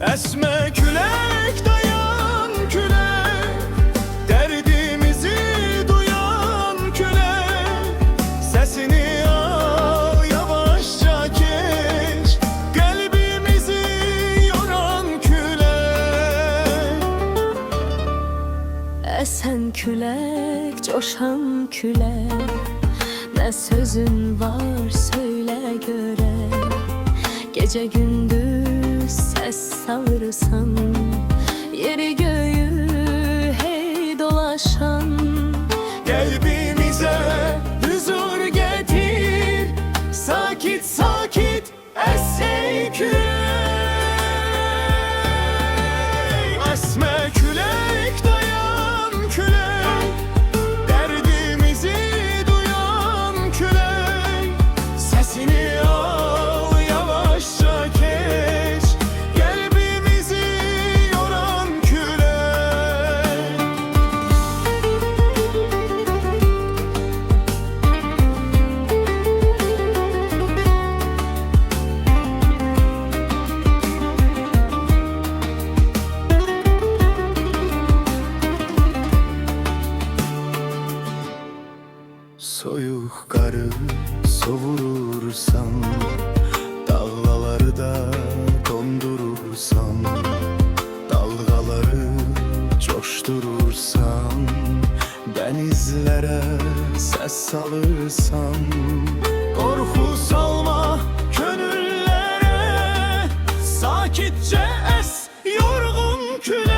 Esme külek dayan külek, derdimizi duyan külek. Sesini al yavaşça geç, kalbimizi yoran külek. Esen külek, coşan külek, ne sözün var söyle göre. Gece gündüz ses savursan, yeri göğü hey dolaşan. Kalbimize huzur getir, sakit sakit es ey külek. Esme külek dayan külek, derdimizi duyan külek. Sesini al yavaşça geç, kalbimizi yoran külek. Soyuq qarı sovurursan, dağları da dondurursan, dalgaları coşturursan, denizlere ses salırsan. Korku salma könüllere, sakitçe es yorgun külek.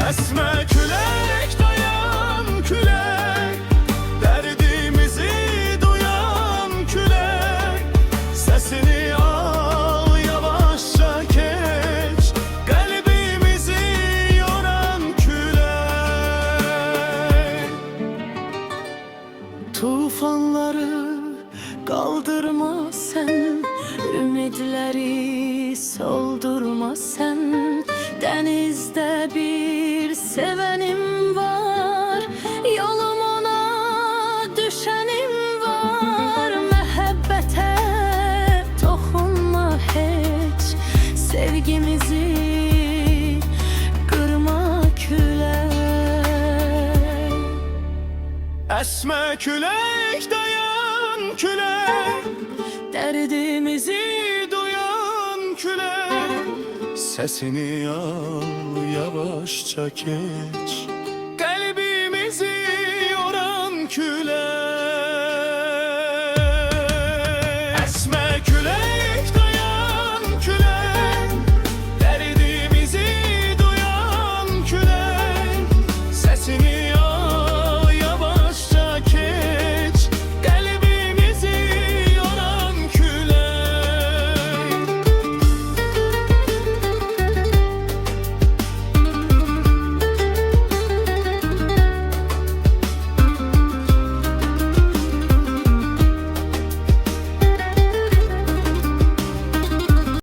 Esme külek dayan külek, derdimizi duyan külek. Sesini al yavaşça geç, kalbimizi yoran külek. Tufanları kaldırma sen, ümitleri soldurma sen. Denizde bir sevenim var, yolum ona düşenim var. Mehabbete dokunma hiç, sevgimizi kırma külek. Esme külek dayan külek, derdimizi duyan külek. Sesini al yavaşça geç,